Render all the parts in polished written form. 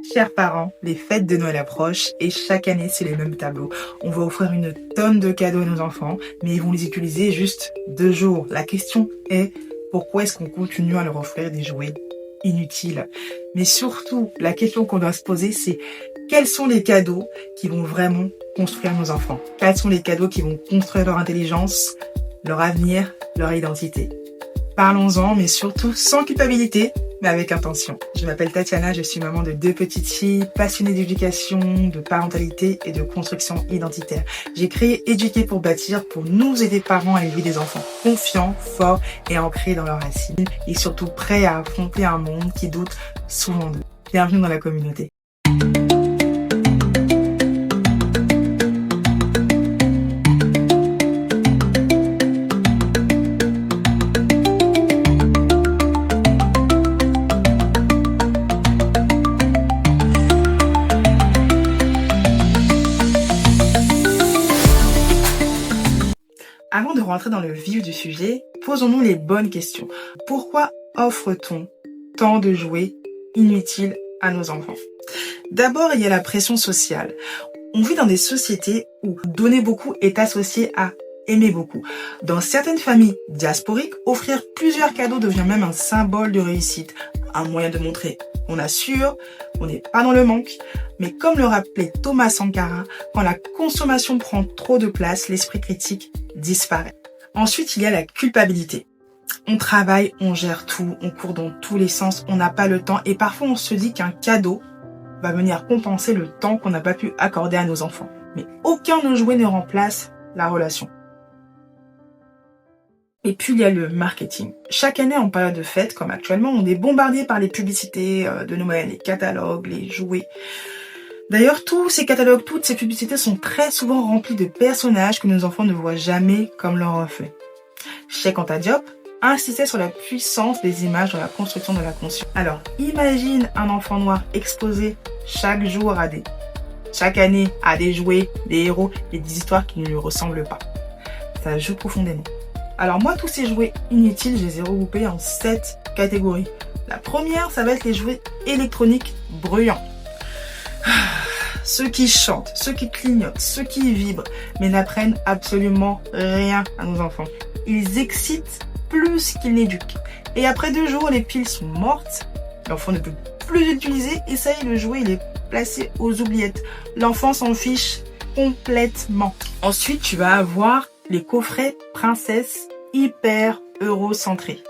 Chers parents, les fêtes de Noël approchent et chaque année c'est les mêmes tableaux. On va offrir une tonne de cadeaux à nos enfants, mais ils vont les utiliser juste 2 jours. La question est, pourquoi est-ce qu'on continue à leur offrir des jouets inutiles? Mais surtout, la question qu'on doit se poser, c'est quels sont les cadeaux qui vont vraiment construire nos enfants? Quels sont les cadeaux qui vont construire leur intelligence, leur avenir, leur identité? Parlons-en, mais surtout sans culpabilité, mais avec intention. Je m'appelle Tatiana, je suis maman de 2 petites filles, passionnée d'éducation, de parentalité et de construction identitaire. J'ai créé Éduquer pour bâtir pour nous aider parents à élever des enfants confiants, forts et ancrés dans leurs racines et surtout prêts à affronter un monde qui doute souvent d'eux. Bienvenue dans la communauté. Avant de rentrer dans le vif du sujet, posons-nous les bonnes questions. Pourquoi offre-t-on tant de jouets inutiles à nos enfants? D'abord, il y a la pression sociale. On vit dans des sociétés où donner beaucoup est associé à aimer beaucoup. Dans certaines familles diasporiques, offrir plusieurs cadeaux devient même un symbole de réussite, un moyen de montrer qu'on assure, on n'est pas dans le manque. Mais comme le rappelait Thomas Sankara, quand la consommation prend trop de place, l'esprit critique disparaît. Ensuite, il y a la culpabilité. On travaille, on gère tout, on court dans tous les sens, on n'a pas le temps et parfois on se dit qu'un cadeau va venir compenser le temps qu'on n'a pas pu accorder à nos enfants. Mais aucun de nos jouets ne remplace la relation. Et puis il y a le marketing. Chaque année en période de fête, comme actuellement, on est bombardé par les publicités de Noël, les catalogues, les jouets. D'ailleurs, tous ces catalogues, toutes ces publicités sont très souvent remplies de personnages que nos enfants ne voient jamais comme leur reflet. Cheikh Anta Diop insistait sur la puissance des images dans la construction de la conscience. Alors, imagine un enfant noir exposé chaque jour chaque année à des jouets, des héros et des histoires qui ne lui ressemblent pas. Ça joue profondément. Alors moi, tous ces jouets inutiles, je les ai regroupés en 7 catégories. La première, ça va être les jouets électroniques bruyants. Ceux qui chantent, ceux qui clignotent, ceux qui vibrent, mais n'apprennent absolument rien à nos enfants. Ils excitent plus qu'ils n'éduquent. Et après 2 jours, les piles sont mortes, l'enfant ne peut plus l'utiliser et ça y est, le jouet il est placé aux oubliettes. L'enfant s'en fiche complètement. Ensuite, tu vas avoir les coffrets princesses hyper eurocentrés.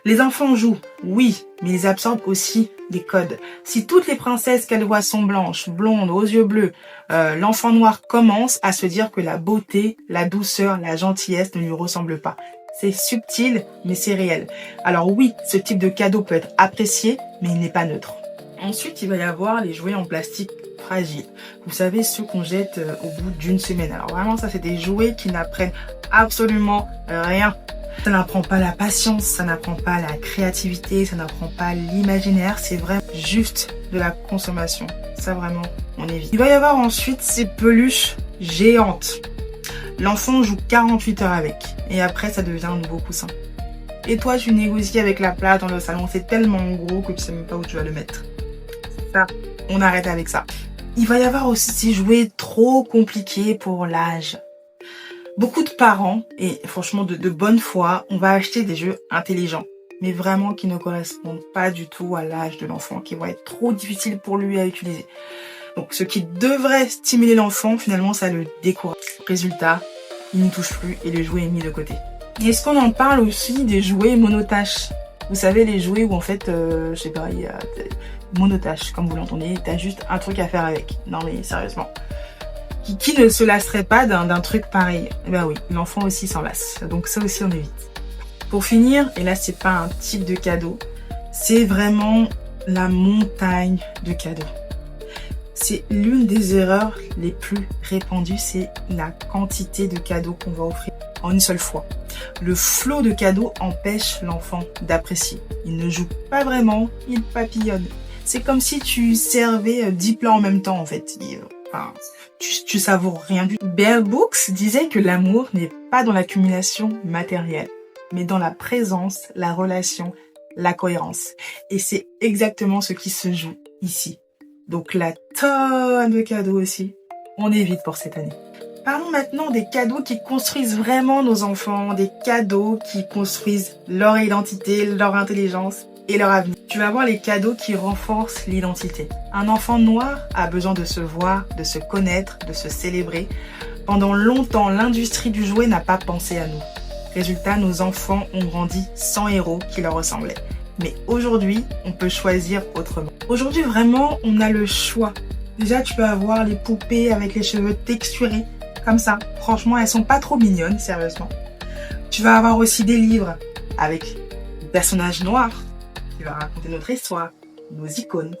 Les enfants jouent, oui, mais ils absorbent aussi des codes. Si toutes les princesses qu'elles voient sont blanches, blondes, aux yeux bleus, l'enfant noir commence à se dire que la beauté, la douceur, la gentillesse ne lui ressemblent pas. C'est subtil, mais c'est réel. Alors oui, ce type de cadeau peut être apprécié, mais il n'est pas neutre. Ensuite, il va y avoir les jouets en plastique fragiles. Vous savez, ceux qu'on jette au bout d'une semaine. Alors vraiment, ça, c'est des jouets qui n'apprennent absolument rien. Ça n'apprend pas la patience, ça n'apprend pas la créativité, ça n'apprend pas l'imaginaire. C'est vraiment juste de la consommation. Ça, vraiment, on évite. Il va y avoir ensuite ces peluches géantes. L'enfant joue 48 heures avec. Et après, ça devient un nouveau coussin. Et toi, tu négocies avec la plate dans le salon. C'est tellement gros que tu sais même pas où tu vas le mettre. Ça, on arrête avec ça. Il va y avoir aussi ces jouets trop compliqués pour l'âge. Beaucoup de parents, et franchement de bonne foi, on va acheter des jeux intelligents, mais vraiment qui ne correspondent pas du tout à l'âge de l'enfant, qui vont être trop difficiles pour lui à utiliser. Donc ce qui devrait stimuler l'enfant, finalement, ça le décourage. Résultat, il n'y touche plus et le jouet est mis de côté. Et est-ce qu'on en parle aussi des jouets monotâches? Vous savez, les jouets où en fait, je sais pas, il y a monotâches, comme vous l'entendez, t'as juste un truc à faire avec. Non mais sérieusement. Qui ne se lasserait pas d'un truc pareil? Eh ben oui, l'enfant aussi s'en lasse. Donc ça aussi on évite. Pour finir, et là c'est pas un type de cadeau, c'est vraiment la montagne de cadeaux. C'est l'une des erreurs les plus répandues, c'est la quantité de cadeaux qu'on va offrir en une seule fois. Le flot de cadeaux empêche l'enfant d'apprécier. Il ne joue pas vraiment, il papillonne. C'est comme si tu servais 10 plats en même temps en fait. Tu savoures rien du tout. Bell Hooks disait que l'amour n'est pas dans l'accumulation matérielle, mais dans la présence, la relation la cohérence. Et c'est exactement ce qui se joue ici. Donc la tonne de cadeaux aussi, on évite pour cette année. Parlons maintenant des cadeaux qui construisent vraiment nos enfants, des cadeaux qui construisent leur identité, leur intelligence et leur avenir. Tu vas voir les cadeaux qui renforcent l'identité. Un enfant noir a besoin de se voir, de se connaître, de se célébrer. Pendant longtemps, l'industrie du jouet n'a pas pensé à nous. Résultat, nos enfants ont grandi sans héros qui leur ressemblaient. Mais aujourd'hui, on peut choisir autrement. Aujourd'hui, vraiment, on a le choix. Déjà, tu peux avoir les poupées avec les cheveux texturés, comme ça. Franchement, elles sont pas trop mignonnes, sérieusement. Tu vas avoir aussi des livres avec des personnages noirs qui vont raconter notre histoire, nos icônes.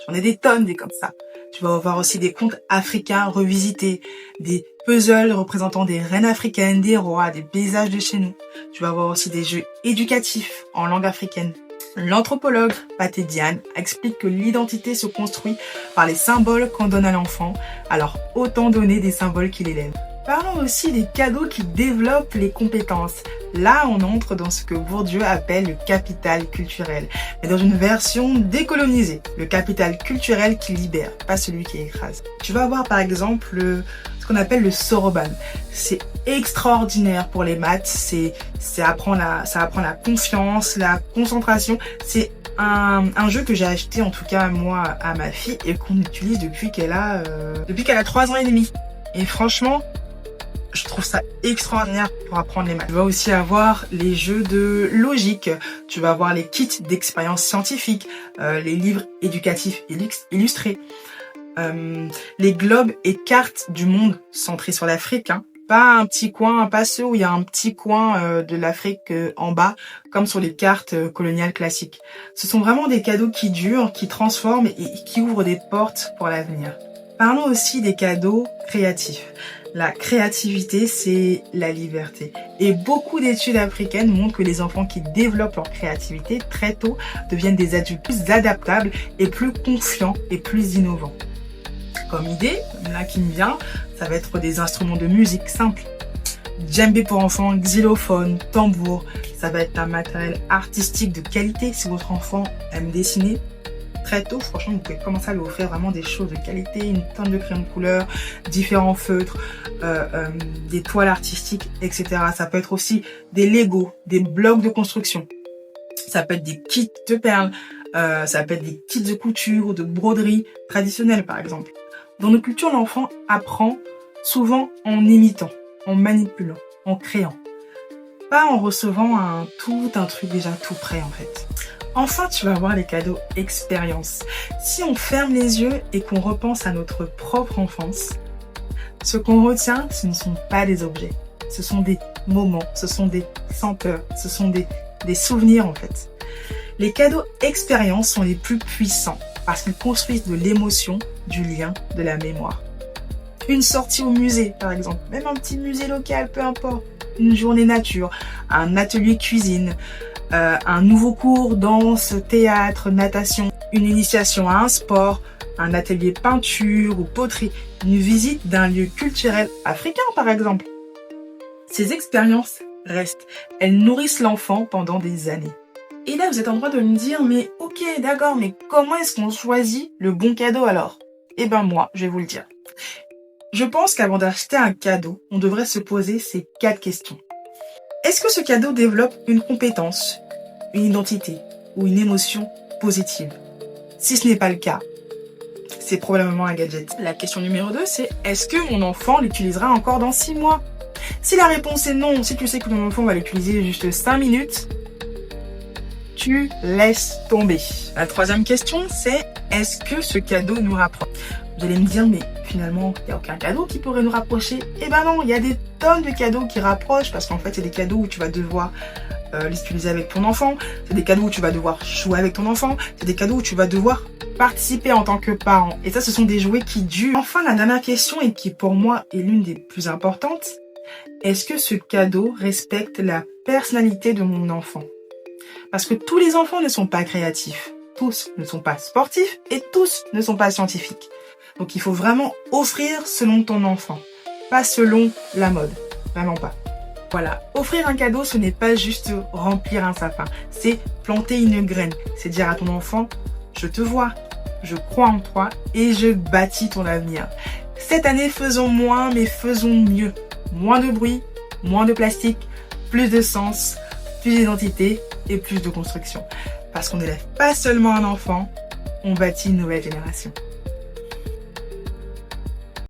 J'en ai des tonnes des comme ça. Tu vas avoir aussi des contes africains revisités, des puzzles représentant des reines africaines, des rois, des paysages de chez nous. Tu vas avoir aussi des jeux éducatifs en langue africaine. L'anthropologue Pathé Diagne explique que l'identité se construit par les symboles qu'on donne à l'enfant, alors autant donner des symboles qui l'élèvent. Parlons aussi des cadeaux qui développent les compétences. Là, on entre dans ce que Bourdieu appelle le capital culturel, mais dans une version décolonisée. Le capital culturel qui libère, pas celui qui écrase. Tu vas avoir par exemple ce qu'on appelle le Soroban. C'est extraordinaire pour les maths, ça apprend la confiance, la concentration. C'est un jeu que j'ai acheté en tout cas moi à ma fille et qu'on utilise depuis qu'elle a 3 ans et demi. Et franchement, je trouve ça extraordinaire pour apprendre les maths. Tu vas aussi avoir les jeux de logique, tu vas avoir les kits d'expériences scientifiques, les livres éducatifs illustrés, les globes et cartes du monde centrés sur l'Afrique. Pas un petit coin, pas ceux où il y a un petit coin de l'Afrique en bas, comme sur les cartes coloniales classiques. Ce sont vraiment des cadeaux qui durent, qui transforment et qui ouvrent des portes pour l'avenir. Parlons aussi des cadeaux créatifs. La créativité, c'est la liberté. Et beaucoup d'études africaines montrent que les enfants qui développent leur créativité très tôt deviennent des adultes plus adaptables et plus confiants et plus innovants. Comme idée, là qui me vient, ça va être des instruments de musique simples. Djembé pour enfants, xylophone, tambour. Ça va être un matériel artistique de qualité si votre enfant aime dessiner. Très tôt, franchement, vous pouvez commencer à lui offrir vraiment des choses de qualité, une tonne de crayons de couleur, différents feutres, des toiles artistiques, etc. Ça peut être aussi des Lego, des blocs de construction. Ça peut être des kits de perles, ça peut être des kits de couture ou de broderie traditionnelle, par exemple. Dans nos cultures, l'enfant apprend souvent en imitant, en manipulant, en créant. Pas en recevant tout un truc déjà tout prêt, en fait. Enfin, tu vas avoir les cadeaux expérience. Si on ferme les yeux et qu'on repense à notre propre enfance, ce qu'on retient, ce ne sont pas des objets. Ce sont des moments, ce sont des senteurs, ce sont des souvenirs en fait. Les cadeaux expérience sont les plus puissants parce qu'ils construisent de l'émotion, du lien, de la mémoire. Une sortie au musée, par exemple, même un petit musée local, peu importe. Une journée nature, un atelier cuisine, un nouveau cours, danse, théâtre, natation, une initiation à un sport, un atelier peinture ou poterie, une visite d'un lieu culturel africain par exemple. Ces expériences restent, elles nourrissent l'enfant pendant des années. Et là vous êtes en train de me dire, mais ok d'accord, mais comment est-ce qu'on choisit le bon cadeau alors? Eh ben moi, je vais vous le dire. Je pense qu'avant d'acheter un cadeau, on devrait se poser ces 4 questions. Est-ce que ce cadeau développe une compétence, une identité ou une émotion positive? Si ce n'est pas le cas, c'est probablement un gadget. La question numéro 2, c'est est-ce que mon enfant l'utilisera encore dans 6 mois? Si la réponse est non, si tu sais que ton enfant va l'utiliser juste 5 minutes, tu laisses tomber. La 3e question, c'est est-ce que ce cadeau nous rapproche? Vous allez me dire, mais finalement, il n'y a aucun cadeau qui pourrait nous rapprocher. Eh ben non, il y a des tonnes de cadeaux qui rapprochent parce qu'en fait, c'est des cadeaux où tu vas devoir les utiliser avec ton enfant. C'est des cadeaux où tu vas devoir jouer avec ton enfant. C'est des cadeaux où tu vas devoir participer en tant que parent. Et ça, ce sont des jouets qui durent. Enfin, la dernière question et qui pour moi est l'une des plus importantes. Est-ce que ce cadeau respecte la personnalité de mon enfant? Parce que tous les enfants ne sont pas créatifs. Tous ne sont pas sportifs et tous ne sont pas scientifiques. Donc il faut vraiment offrir selon ton enfant, pas selon la mode, vraiment pas. Voilà, offrir un cadeau, ce n'est pas juste remplir un sapin, c'est planter une graine. C'est dire à ton enfant, je te vois, je crois en toi et je bâtis ton avenir. Cette année, faisons moins, mais faisons mieux. Moins de bruit, moins de plastique, plus de sens, plus d'identité et plus de construction. Parce qu'on n'élève pas seulement un enfant, on bâtit une nouvelle génération.